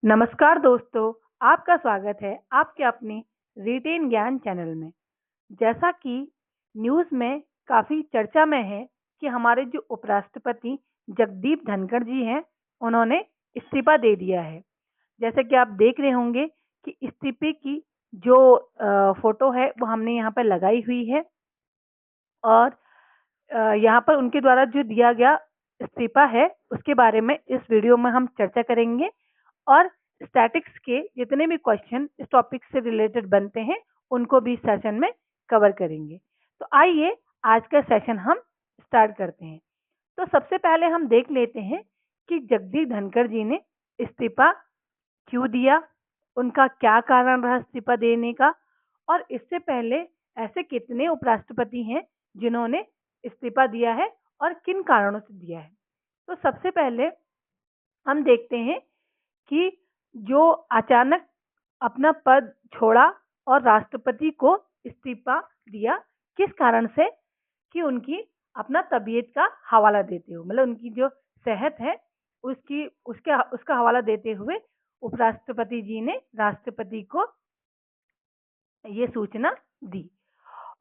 नमस्कार दोस्तों, आपका स्वागत है आपके अपने रिटेन ज्ञान चैनल में। जैसा कि न्यूज़ में काफ़ी चर्चा में है कि हमारे जो उपराष्ट्रपति जगदीप धनखड़ जी हैं, उन्होंने इस्तीफा दे दिया है। जैसे कि आप देख रहे होंगे कि इस्तीफे की जो फोटो है वो हमने यहाँ पर लगाई हुई है और यहाँ पर उनके द्वारा जो दिया गया इस्तीफा है उसके बारे में इस वीडियो में हम चर्चा करेंगे और स्टैटिक्स के जितने भी क्वेश्चन इस टॉपिक से रिलेटेड बनते हैं उनको भी इस सेशन में कवर करेंगे। तो आइए आज का सेशन हम स्टार्ट करते हैं। तो सबसे पहले हम देख लेते हैं कि जगदीप धनखड़ जी ने इस्तीफा क्यों दिया, उनका क्या कारण रहा इस्तीफा देने का, और इससे पहले ऐसे कितने उपराष्ट्रपति हैं जिन्होंने इस्तीफा दिया है और किन कारणों से दिया है। तो सबसे पहले हम देखते हैं कि जो अचानक अपना पद छोड़ा और राष्ट्रपति को इस्तीफा दिया, किस कारण से, कि उनकी अपना तबीयत का हवाला देते हुए, मतलब उनकी जो सेहत है उसकी उसके उसका हवाला देते हुए उपराष्ट्रपति जी ने राष्ट्रपति को ये सूचना दी।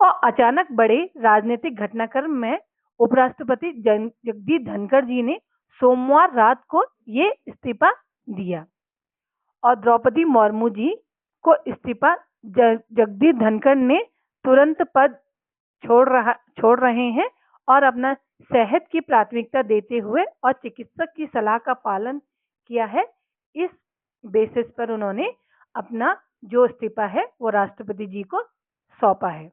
और अचानक बड़े राजनीतिक घटनाक्रम में उपराष्ट्रपति जगदीप धनखड़ जी ने सोमवार रात को ये इस्तीफा दिया और द्रौपदी मुर्मू जी को इस्तीफा जगदीप धनखड़ ने तुरंत पद छोड़ रहे हैं और अपना सेहत की प्राथमिकता देते हुए और चिकित्सक की सलाह का पालन किया है। इस बेसिस पर उन्होंने अपना जो इस्तीफा है वो राष्ट्रपति जी को सौंपा है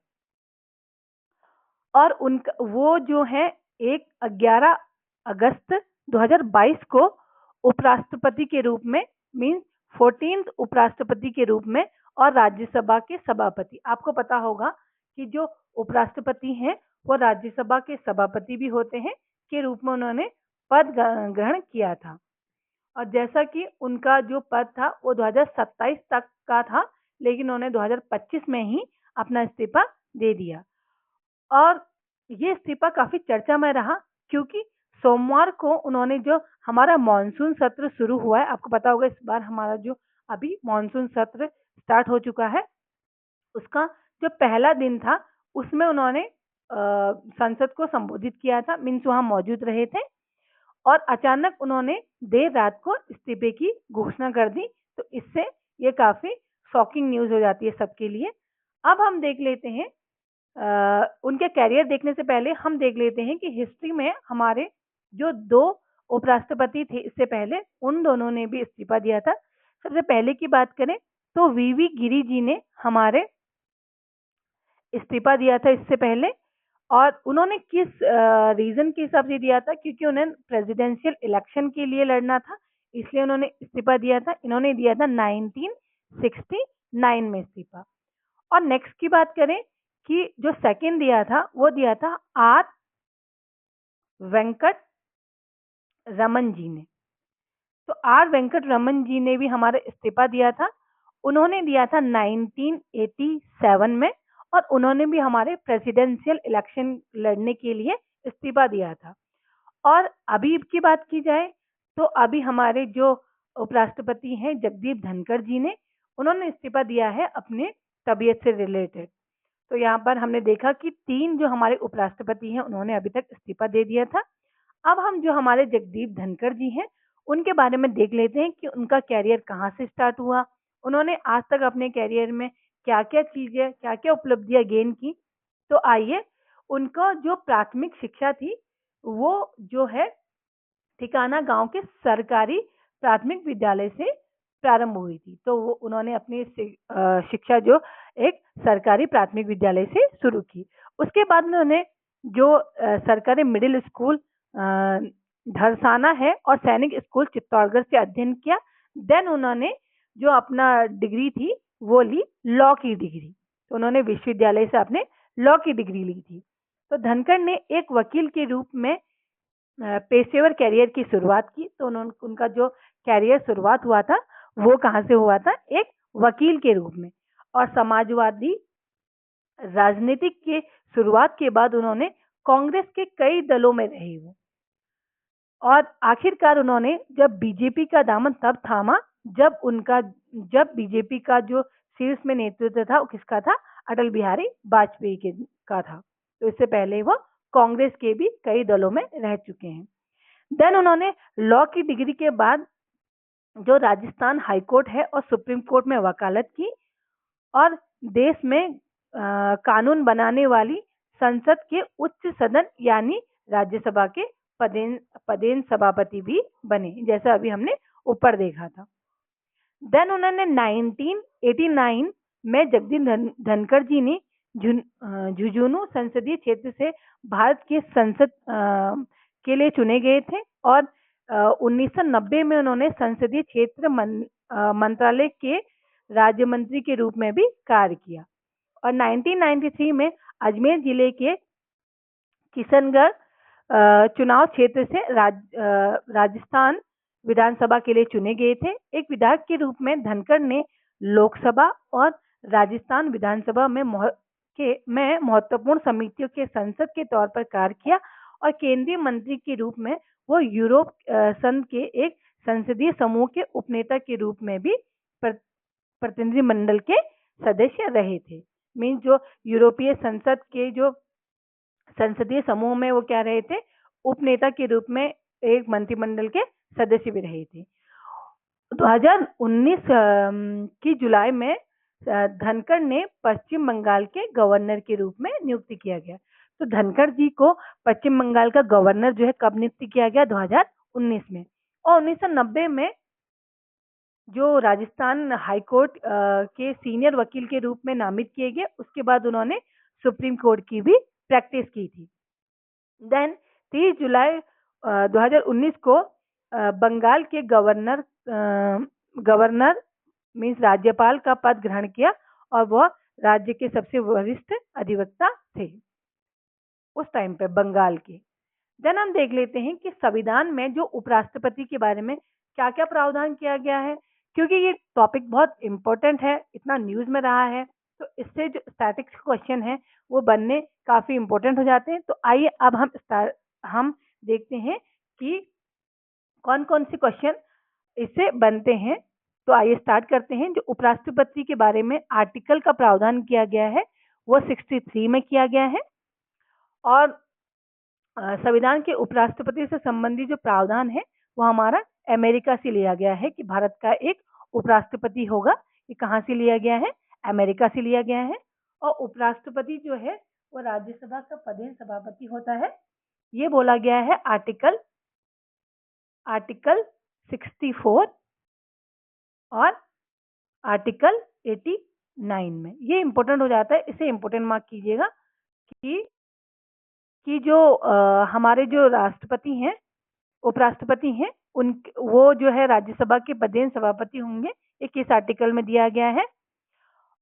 और उनका वो जो है 11 अगस्त 2022 को उपराष्ट्रपति के रूप में, मीन्स 14th उपराष्ट्रपति के रूप में और राज्यसभा के सभापति। आपको पता होगा कि जो उपराष्ट्रपति हैं वो राज्यसभा के सभापति भी होते हैं, के रूप में उन्होंने पद ग्रहण किया था। और जैसा कि उनका जो पद था वो 2027 तक का था, लेकिन उन्होंने 2025 में ही अपना इस्तीफा दे दिया। और ये इस्तीफा काफी चर्चा में रहा क्योंकि सोमवार को उन्होंने जो हमारा मॉनसून सत्र शुरू हुआ है, आपको पता होगा इस बार हमारा जो अभी मॉनसून सत्र स्टार्ट हो चुका है, उसका जो पहला दिन था उसमें उन्होंने संसद को संबोधित किया था, मीन्स वहां मौजूद रहे थे और अचानक उन्होंने देर रात को इस्तीफे की घोषणा कर दी। तो इससे ये काफी शॉकिंग न्यूज हो जाती है सबके लिए। अब हम देख लेते हैं उनके कैरियर देखने से पहले हम देख लेते हैं कि हिस्ट्री में हमारे जो दो उपराष्ट्रपति थे इससे पहले, उन दोनों ने भी इस्तीफा दिया था। सबसे पहले की बात करें तो वीवी गिरी जी ने हमारे इस्तीफा दिया था इससे पहले, और उन्होंने किस रीजन के हिसाब से दिया था, क्योंकि उन्हें प्रेसिडेंशियल इलेक्शन के लिए लड़ना था, इसलिए उन्होंने इस्तीफा दिया था। इन्होंने दिया था 1969 में इस्तीफा। और नेक्स्ट की बात करें कि जो सेकंड दिया था वो दिया था आर वेंकट रमन जी ने। तो आर वेंकट रमन जी ने भी हमारा इस्तीफा दिया था, उन्होंने दिया था 1987 में, और उन्होंने भी हमारे प्रेसिडेंशियल इलेक्शन लड़ने के लिए इस्तीफा दिया था। और अभी की बात की जाए तो अभी हमारे जो उपराष्ट्रपति हैं जगदीप धनखड़ जी ने, उन्होंने इस्तीफा दिया है अपने तबीयत से रिलेटेड। तो यहाँ पर हमने देखा कि 3 जो हमारे उपराष्ट्रपति हैं उन्होंने अभी तक इस्तीफा दे दिया था। अब हम जो हमारे जगदीप धनखड़ जी हैं उनके बारे में देख लेते हैं कि उनका कैरियर कहाँ से स्टार्ट हुआ, उन्होंने आज तक अपने कैरियर में क्या क्या चीजें, क्या क्या उपलब्धियां गेन की। तो आइए, उनका जो प्राथमिक शिक्षा थी वो जो है ठिकाना गांव के सरकारी प्राथमिक विद्यालय से प्रारंभ हुई थी। तो वो उन्होंने अपनी शिक्षा जो एक सरकारी प्राथमिक विद्यालय से शुरू की। उसके बाद उन्होंने जो सरकारी मिडिल स्कूल धरसाना है और सैनिक स्कूल चित्तौड़गढ़ से अध्ययन किया। देन उन्होंने जो अपना डिग्री थी वो ली लॉ की डिग्री, तो उन्होंने विश्वविद्यालय से अपने लॉ की डिग्री ली थी। तो धनखड़ ने एक वकील के रूप में पेशेवर कैरियर की शुरुआत की। तो उन्होंने उनका जो कैरियर शुरुआत हुआ था वो कहाँ से हुआ था, एक वकील के रूप में। और समाजवादी राजनीतिक के शुरुआत के बाद उन्होंने कांग्रेस के कई दलों में रहे वो, और आखिरकार उन्होंने जब बीजेपी का दामन तब थामा जब बीजेपी का जो शीर्ष में नेतृत्व था वो किसका था? अटल बिहारी वाजपेयी के का था। तो इससे पहले वो कांग्रेस के भी कई दलों में रह चुके हैं। देन उन्होंने लॉ की डिग्री के बाद जो राजस्थान हाई कोर्ट है और सुप्रीम कोर्ट में वकालत की और देश में कानून बनाने वाली संसद के उच्च सदन यानी राज्यसभा के पदेन सभापति भी बने, जैसा अभी हमने ऊपर देखा था। देन उन्होंने 1989 में जगदीप धनखड़ जी ने झुंझुनू संसदीय क्षेत्र से भारत के संसद के लिए चुने गए थे और 1990 में उन्होंने संसदीय क्षेत्र मंत्रालय के राज्य मंत्री के रूप में भी कार्य किया और 1993 में अजमेर जिले के किशनगढ़ चुनाव क्षेत्र से राजस्थान विधानसभा के लिए चुने गए थे। एक विधायक के रूप में धनखड़ ने लोकसभा और राजस्थान विधानसभा में महत्वपूर्ण समितियों के संसद के तौर पर कार्य किया और केंद्रीय मंत्री के रूप में वो यूरोप संघ के एक संसदीय समूह के उपनेता के रूप में भी प्रतिनिधिमंडल के सदस्य रहे थे। मीन जो यूरोपीय संसद के जो संसदीय समूह में वो क्या रहे थे? उपनेता के रूप में एक मंत्रिमंडल के सदस्य भी रहे थे। 2019 की जुलाई में धनखड़ ने पश्चिम बंगाल के गवर्नर के रूप में नियुक्ति किया गया। तो धनखड़ जी को पश्चिम बंगाल का गवर्नर जो है कब नियुक्त किया गया? 2019 में। और 1990 में जो राजस्थान हाई कोर्ट के सीनियर वकील के रूप में नामित किए गए, उसके बाद उन्होंने सुप्रीम कोर्ट की भी प्रैक्टिस की थी। देन 30 जुलाई 2019 को बंगाल के गवर्नर मीन्स राज्यपाल का पद ग्रहण किया और वह राज्य के सबसे वरिष्ठ अधिवक्ता थे उस टाइम पे बंगाल के। देन हम देख लेते हैं कि संविधान में जो उपराष्ट्रपति के बारे में क्या क्या प्रावधान किया गया है, क्योंकि ये टॉपिक बहुत इम्पोर्टेंट है, इतना न्यूज में रहा है, तो इससे जो स्टैटिक्स क्वेश्चन है वो बनने काफी इम्पोर्टेंट हो जाते हैं। तो आइए अब हम देखते हैं कि कौन कौन से क्वेश्चन इससे बनते हैं। तो आइए स्टार्ट करते हैं। जो उपराष्ट्रपति के बारे में आर्टिकल का प्रावधान किया गया है वो 63 में किया गया है और संविधान के उपराष्ट्रपति से संबंधित जो प्रावधान है वो हमारा अमेरिका से लिया गया है कि भारत का एक उपराष्ट्रपति होगा। ये कहाँ से लिया गया है? अमेरिका से लिया गया है। और उपराष्ट्रपति जो है वो राज्यसभा का पदेन सभापति होता है। ये बोला गया है आर्टिकल 64 और आर्टिकल 89 में। ये इंपॉर्टेंट हो जाता है, इसे इंपॉर्टेंट मार्क कीजिएगा कि जो हमारे जो राष्ट्रपति हैं, उपराष्ट्रपति हैं, वो जो है राज्यसभा के पदेन सभापति होंगे। ये किस आर्टिकल में दिया गया है?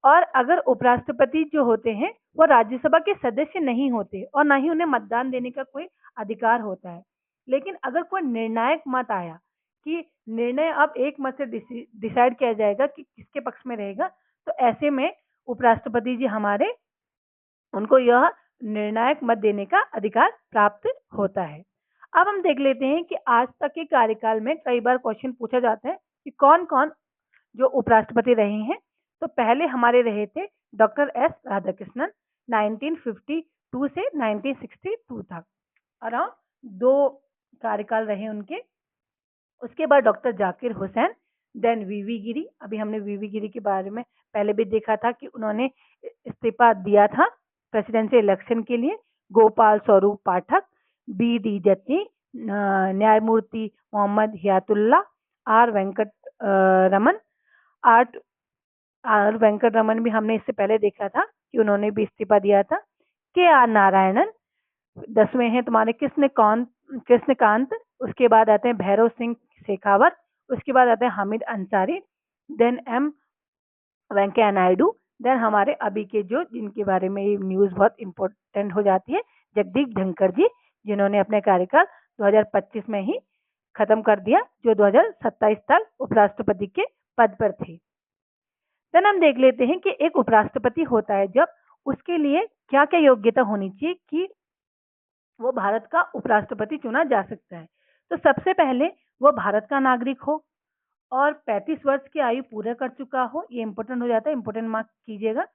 और अगर उपराष्ट्रपति जो होते हैं वो राज्यसभा के सदस्य नहीं होते और ना ही उन्हें मतदान देने का कोई अधिकार होता है, लेकिन अगर कोई निर्णायक मत आया कि निर्णय अब एक मत से डिसाइड किया जाएगा कि किसके पक्ष में रहेगा, तो ऐसे में उपराष्ट्रपति जी हमारे उनको यह निर्णायक मत देने का अधिकार प्राप्त होता है। अब हम देख लेते हैं कि आज तक के कार्यकाल में कई बार क्वेश्चन पूछा जाता है कि कौन कौन जो उपराष्ट्रपति रहे हैं। तो पहले हमारे रहे थे डॉक्टर एस राधाकृष्णन 1952 से 1962 तक, अराउंड 2 कार्यकाल रहे उनके। उसके बाद डॉक्टर जाकिर हुसैन, देन वीवी गिरी। अभी हमने वीवी गिरी के बारे में पहले भी देखा था कि उन्होंने इस्तीफा दिया था प्रेसिडेंसी इलेक्शन के लिए। गोपाल स्वरूप पाठक, बी डी जत्ती, न्यायमूर्ति मोहम्मद हियातुल्ला, आर वेंकट रमन भी हमने इससे पहले देखा था कि उन्होंने भी इस्तीफा दिया था। के आर नारायणन 10वें हैं तुम्हारे कृष्णकांत। उसके बाद आते हैं भैरव सिंह शेखावत। उसके बाद आते हैं Hamid Ansari, then M Venkaiah Naidu, then हमारे अभी के जो जिनके बारे में ये न्यूज बहुत इंपॉर्टेंट हो जाती है, जगदीप धनखड़ जी, जिन्होंने अपने कार्यकाल 2025 में ही खत्म कर दिया, जो 2027 तक उपराष्ट्रपति के पद पर थे। देन हम देख लेते हैं कि एक उपराष्ट्रपति होता है जब उसके लिए क्या क्या योग्यता होनी चाहिए कि वो भारत का उपराष्ट्रपति चुना जा सकता है। तो सबसे पहले वो भारत का नागरिक हो और 35 वर्ष की आयु पूरा कर चुका हो, ये इम्पोर्टेंट हो जाता है, इम्पोर्टेंट मार्क कीजिएगा।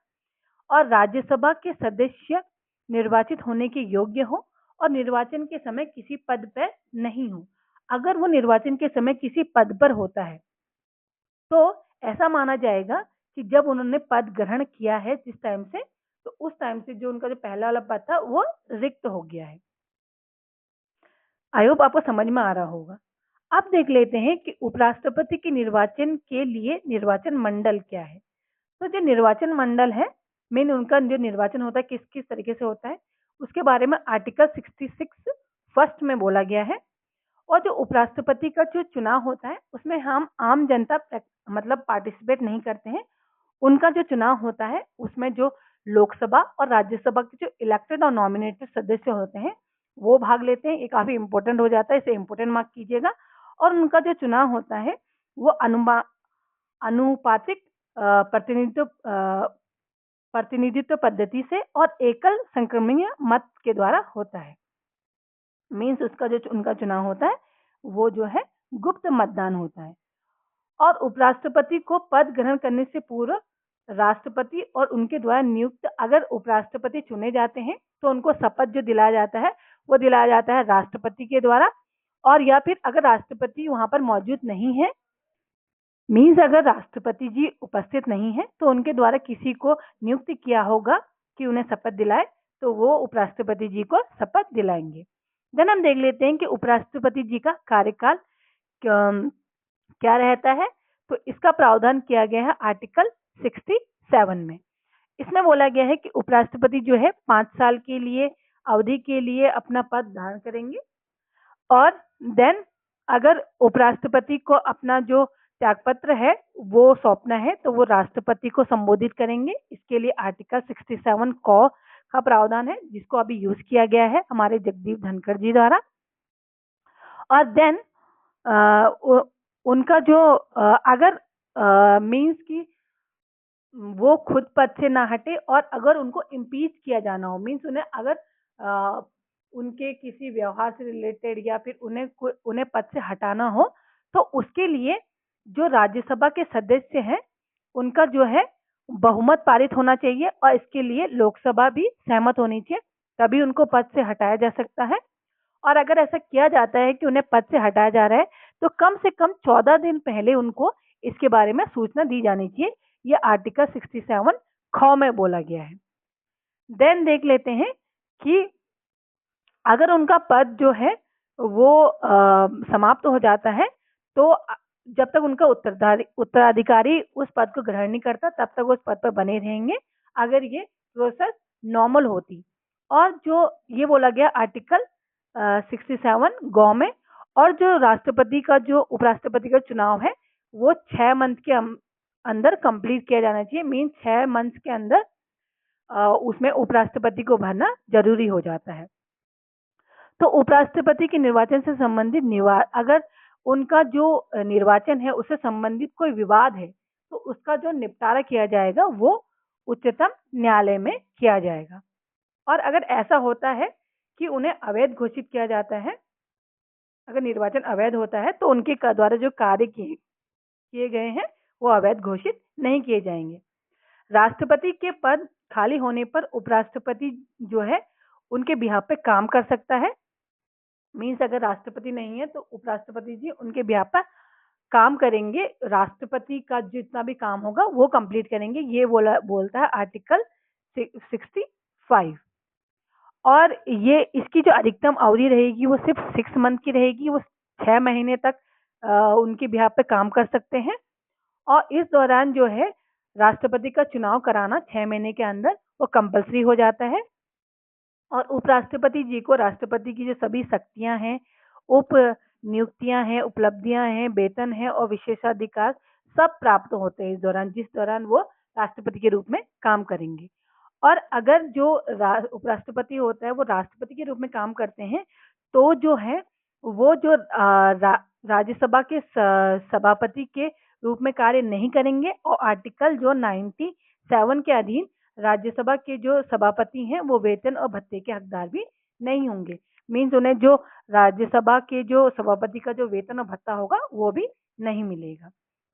और राज्यसभा के सदस्य निर्वाचित होने के योग्य हो और निर्वाचन के समय किसी पद पर नहीं हो। अगर वो निर्वाचन के समय किसी पद पर होता है तो ऐसा माना जाएगा कि जब उन्होंने पद ग्रहण किया है जिस टाइम से, तो उस टाइम से जो उनका जो पहला वाला पद था वो रिक्त हो गया है। आई होप आपको समझ में आ रहा होगा। अब देख लेते हैं कि उपराष्ट्रपति के निर्वाचन के लिए निर्वाचन मंडल क्या है। तो जो निर्वाचन मंडल है, मेन उनका जो निर्वाचन होता है किस किस तरीके से होता है, उसके बारे में आर्टिकल 66 फर्स्ट में बोला गया है। और जो उपराष्ट्रपति का जो चुनाव होता है उसमें हम आम जनता मतलब पार्टिसिपेट नहीं करते हैं। उनका जो चुनाव होता है उसमें जो लोकसभा और राज्यसभा के जो इलेक्टेड और नॉमिनेटेड सदस्य होते हैं वो भाग लेते हैं। ये काफी इंपॉर्टेंट हो जाता है, इसे इंपॉर्टेंट मार्क कीजिएगा। और उनका जो चुनाव होता है वो अनुपातिक प्रतिनिधित्व पद्धति से और एकल संक्रमणीय मत के द्वारा होता है। मीन्स उसका जो उनका चुनाव होता है वो जो है गुप्त मतदान होता है। और उपराष्ट्रपति को पद ग्रहण करने से पूर्व राष्ट्रपति और उनके द्वारा नियुक्त अगर उपराष्ट्रपति चुने जाते हैं तो उनको शपथ जो दिलाया जाता है वो दिलाया जाता है राष्ट्रपति के द्वारा। और या फिर अगर राष्ट्रपति वहां पर मौजूद नहीं है, मीन्स अगर राष्ट्रपति जी उपस्थित नहीं है तो उनके द्वारा किसी को नियुक्त किया होगा कि उन्हें शपथ दिलाए, तो वो उपराष्ट्रपति जी को शपथ दिलाएंगे। देन हम देख लेते हैं कि उपराष्ट्रपति जी का कार्यकाल क्या रहता है। तो इसका प्रावधान किया गया है आर्टिकल 67 में। इसमें बोला गया है कि उपराष्ट्रपति जो है 5 साल के लिए अवधि के लिए अपना पद धारण करेंगे। और देन अगर उपराष्ट्रपति को अपना जो त्यागपत्र है वो सौंपना है तो वो राष्ट्रपति को संबोधित करेंगे। इसके लिए आर्टिकल 67 क का प्रावधान है जिसको अभी यूज किया गया है हमारे जगदीप धनखड़ जी द्वारा। और देन उनका जो अगर मीन्स की वो खुद पद से ना हटे और अगर उनको इम्पीच किया जाना हो, मीन्स उन्हें अगर उनके किसी व्यवहार से रिलेटेड या फिर उन्हें पद से हटाना हो तो उसके लिए जो राज्यसभा के सदस्य हैं उनका जो है बहुमत पारित होना चाहिए और इसके लिए लोकसभा भी सहमत होनी चाहिए, तभी उनको पद से हटाया जा सकता है। और अगर ऐसा किया जाता है कि उन्हें पद से हटाया जा रहा है तो कम से कम 14 दिन पहले उनको इसके बारे में सूचना दी जानी चाहिए। ये आर्टिकल 67 ख में बोला गया है। देन देख लेते हैं कि अगर उनका पद जो है वो समाप्त हो जाता है तो जब तक उनका उत्तराधिकारी उस पद को ग्रहण नहीं करता तब तक उस पद पर बने रहेंगे, अगर ये प्रोसेस नॉर्मल होती। और जो ये बोला गया आर्टिकल 67 गौ में। और जो राष्ट्रपति का जो उपराष्ट्रपति का चुनाव है वो 6 मंथ के अंदर कंप्लीट किया जाना चाहिए। मीन 6 मंथ के अंदर उसमें उपराष्ट्रपति को भरना जरूरी हो जाता है। तो उपराष्ट्रपति के निर्वाचन से संबंधित अगर उनका जो निर्वाचन है उससे संबंधित कोई विवाद है तो उसका जो निपटारा किया जाएगा वो उच्चतम न्यायालय में किया जाएगा। और अगर ऐसा होता है कि उन्हें अवैध घोषित किया जाता है, अगर निर्वाचन अवैध होता है तो उनके द्वारा जो कार्य किए गए हैं वो अवैध घोषित नहीं किए जाएंगे। राष्ट्रपति के पद खाली होने पर उपराष्ट्रपति जो है उनके बिहाफ पे काम कर सकता है। मीन्स अगर राष्ट्रपति नहीं है तो उपराष्ट्रपति जी उनके बिहाफ पर काम करेंगे, राष्ट्रपति का जितना भी काम होगा वो कंप्लीट करेंगे। ये बोलता है आर्टिकल 65। और ये इसकी जो अधिकतम अवधि रहेगी वो सिर्फ 6 मंथ की रहेगी, वो 6 महीने तक उनके बिहाफ पे काम कर सकते हैं। और इस दौरान जो है राष्ट्रपति का चुनाव कराना 6 महीने के अंदर वो कंपलसरी हो जाता है। और उपराष्ट्रपति जी को राष्ट्रपति की जो सभी शक्तियां हैं, उप नियुक्तियां हैं, उपलब्धियां हैं, वेतन है और विशेषाधिकार सब प्राप्त होते हैं इस दौरान, जिस दौरान वो राष्ट्रपति के रूप में काम करेंगे। और अगर जो उपराष्ट्रपति होता है वो राष्ट्रपति के रूप में काम करते हैं तो जो है वो जो राज्यसभा के सभापति के रूप में कार्य नहीं करेंगे। और आर्टिकल जो 97 के अधीन राज्यसभा के जो सभापति हैं वो वेतन और भत्ते के हकदार भी नहीं होंगे। मीन्स उन्हें जो राज्यसभा के जो सभापति का जो वेतन और भत्ता होगा वो भी नहीं मिलेगा।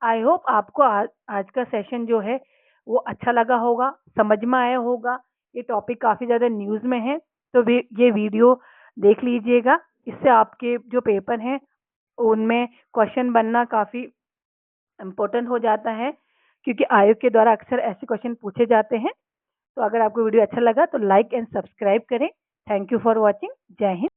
आई होप आपको आज का सेशन जो है वो अच्छा लगा होगा, समझ में आया होगा। ये टॉपिक काफ़ी ज़्यादा न्यूज़ में है, तो ये वीडियो देख लीजिएगा। इससे आपके जो पेपर हैं उनमें क्वेश्चन बनना काफ़ी इम्पोर्टेंट हो जाता है, क्योंकि आयोग के द्वारा अक्सर ऐसे क्वेश्चन पूछे जाते हैं। तो अगर आपको वीडियो अच्छा लगा तो लाइक एंड सब्सक्राइब करें। Thank you for watching. जय हिंद।